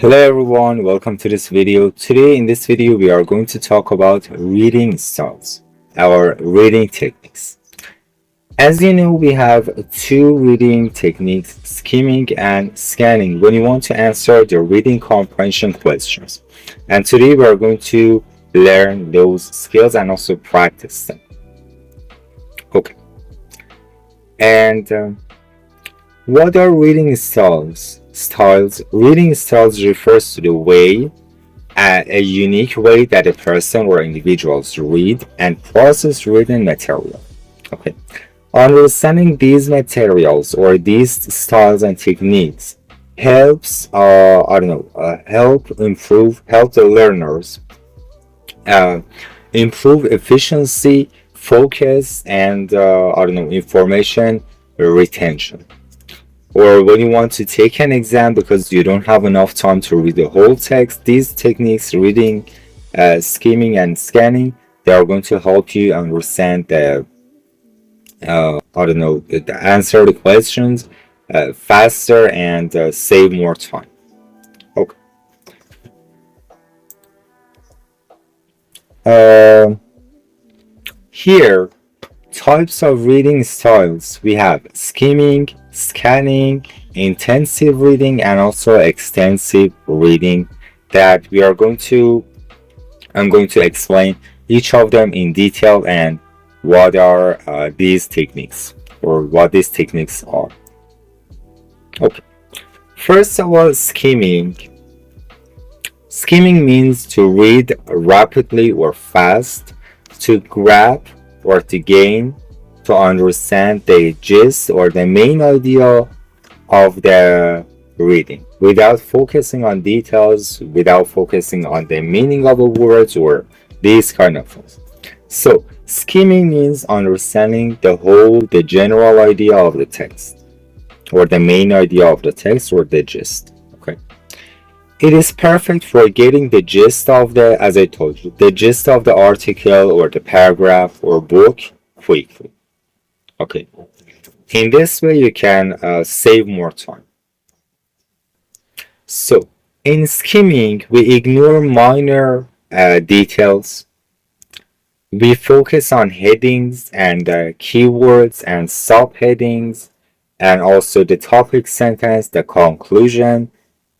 Hello everyone, welcome to this video. Today in this video we are going to talk about reading styles, our reading techniques. As you know, we have two reading techniques, skimming and scanning, when you want to answer the reading comprehension questions. And today we are going to learn those skills and also practice them. Okay. And what are reading styles? Reading styles refers to the way, a unique way that a person or individuals read and process reading material. Okay. Understanding these materials or these styles and techniques helps, help the learners improve efficiency, focus, and information retention. Or when you want to take an exam because you don't have enough time to read the whole text, these techniques, reading, skimming, and scanning, they are going to help you understand the answer the questions faster and save more time. Okay. Here, types of reading styles, we have skimming, scanning, intensive reading, and also extensive reading that I'm going to explain each of them in detail and what are these techniques or what these techniques are. Okay. First of all, skimming. Skimming means to read rapidly or fast, to grab or to gain, to understand the gist or the main idea of the reading without focusing on details, without focusing on the meaning of the words or these kind of things. So skimming means understanding the general idea of the text or the main idea of the text or the gist. Okay. It is perfect for getting the gist of the, as I told you, the gist of the article or the paragraph or book quickly. Okay. In this way, you can save more time. So, in skimming, we ignore minor details. We focus on headings and keywords and subheadings, and also the topic sentence, the conclusion,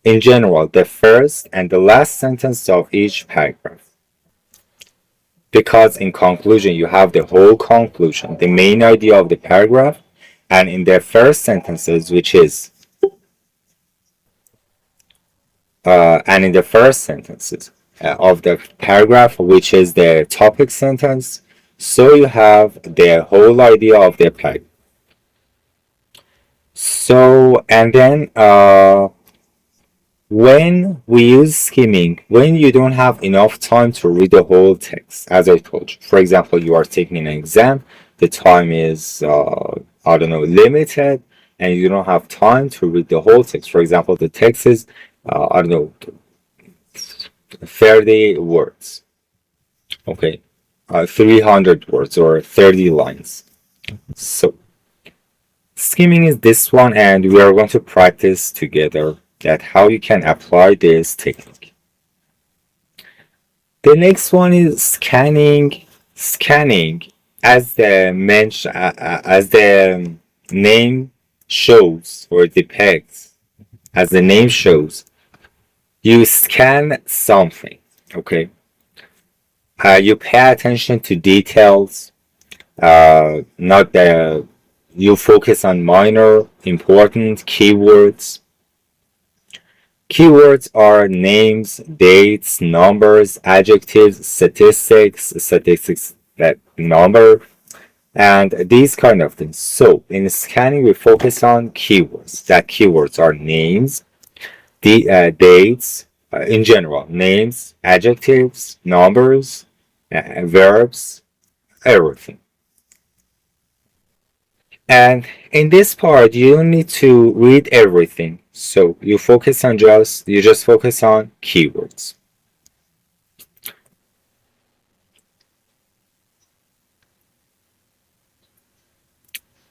in general, the first and the last sentence of each paragraph. Because in conclusion, you have the whole conclusion, the main idea of the paragraph, and in the first sentences, which is, of the paragraph, which is the topic sentence, so you have the whole idea of the paragraph. So, and then, when we use skimming, when you don't have enough time to read the whole text, as I told you, for example, you are taking an exam, the time is, limited, and you don't have time to read the whole text. For example, the text is, 30 words, okay, 300 words or 30 lines. So, skimming is this one, and we are going to practice together that how you can apply this technique. The next one is scanning. Scanning, as the name shows or depicts, as the name shows, you scan something. Okay. You pay attention to details. Not the you focus on minor important keywords. Keywords are names, dates, numbers, adjectives, statistics, that number, and these kind of things. So in scanning, we focus on keywords. That keywords are names, dates, in general, names, adjectives, numbers, verbs, everything. And in this part, you don't need to read everything. So you just focus on keywords.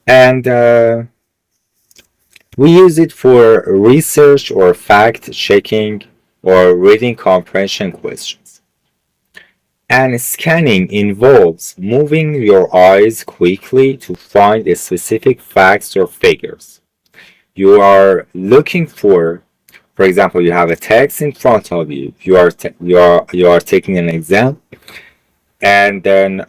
And we use it for research or fact checking or reading comprehension questions. And scanning involves moving your eyes quickly to find specific facts or figures. You are looking for example, you have a text in front of you. You are taking an exam, and then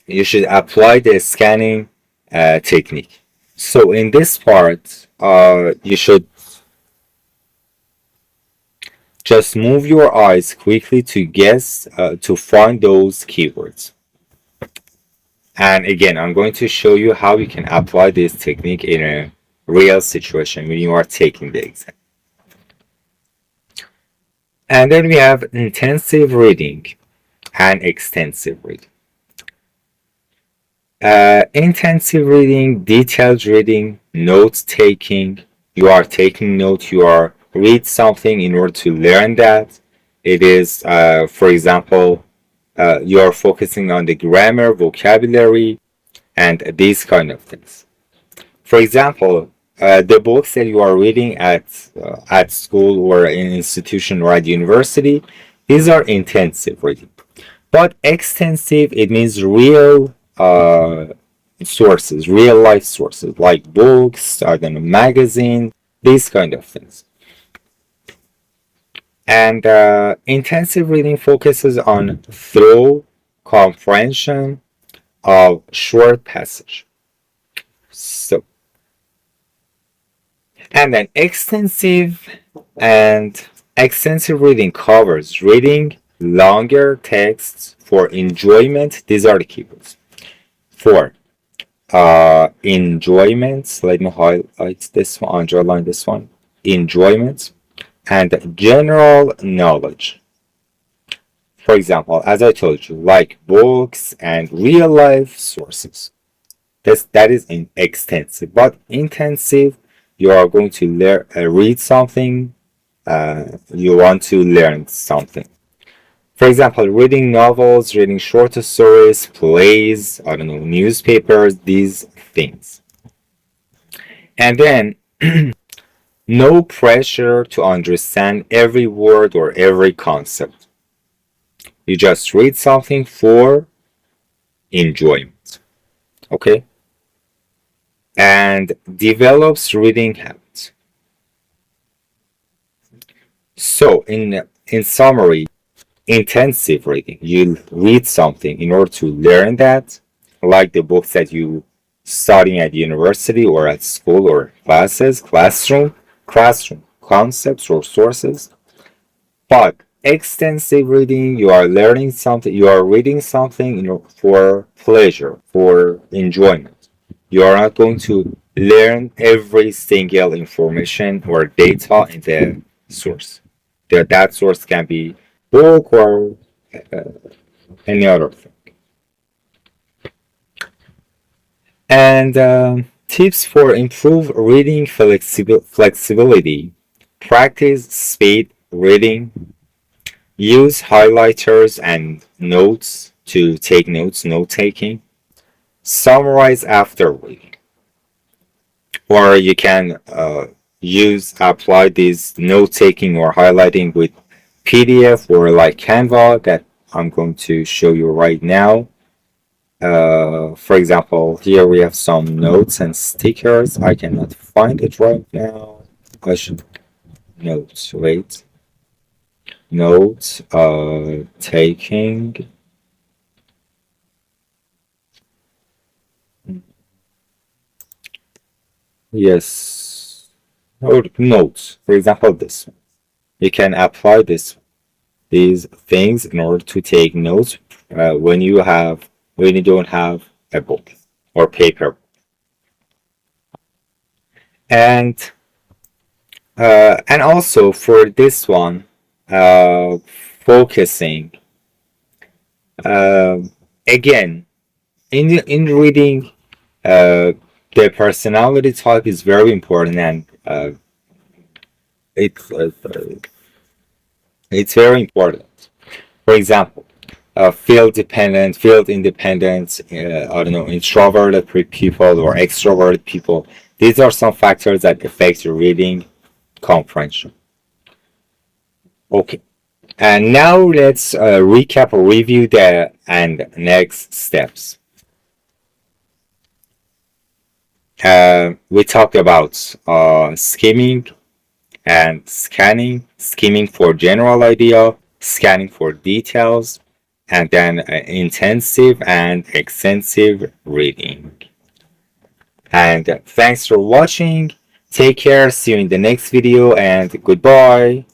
you should apply the scanning technique. So in this part, you should just move your eyes quickly to guess to find those keywords. And again, I'm going to show you how you can apply this technique in a real situation when you are taking the exam. And then we have intensive reading and extensive reading. Intensive reading, detailed reading, note taking. You are taking notes, you are read something in order to learn that. It is, for example, you are focusing on the grammar, vocabulary, and these kind of things. For example, the books that you are reading at school or in institution or at university, these are intensive reading. But extensive, it means real sources, real life sources, like books, I don't know, magazine, these kind of things. And intensive reading focuses on thorough comprehension of short passage. So, and then extensive reading covers reading longer texts for enjoyment. These are the keywords. For enjoyment, let me highlight this one, underline this one. Enjoyment and general knowledge. For example, as I told you, like books and real life sources. That is extensive, but intensive. You are going to read something. You want to learn something. For example, reading novels, reading short stories, plays, I don't know, newspapers, these things. And then no pressure to understand every word or every concept. You just read something for enjoyment. Okay? And develops reading habits. So, in summary, intensive reading, you read something in order to learn that, like the books that you studying at university or at school or classroom concepts or sources. But extensive reading, you are learning something, you are reading something for pleasure, for enjoyment. You are not going to learn every single information or data in the source. That source can be book or any other thing. And tips for improved reading flexibility. Practice speed reading. Use highlighters and notes to take notes, note taking. Summarize after reading. Or you can apply this note taking or highlighting with PDF or like Canva that I'm going to show you right now. For example, here we have some notes and stickers. I cannot find it right now. I should notes, wait. Notes, taking. Yes. Or notes. For example, this one. You can apply these things in order to take notes when you don't have a book or paper. And also for this one, focusing again in reading, the personality type is very important, and it's it's very important. For example, field independent, I don't know, introverted people or extroverted people. These are some factors that affect your reading comprehension. Okay. And now let's recap or review the and next steps. We talked about skimming and scanning, skimming for general idea, scanning for details, and then intensive and extensive reading. And thanks for watching. Take care. See you in the next video and goodbye.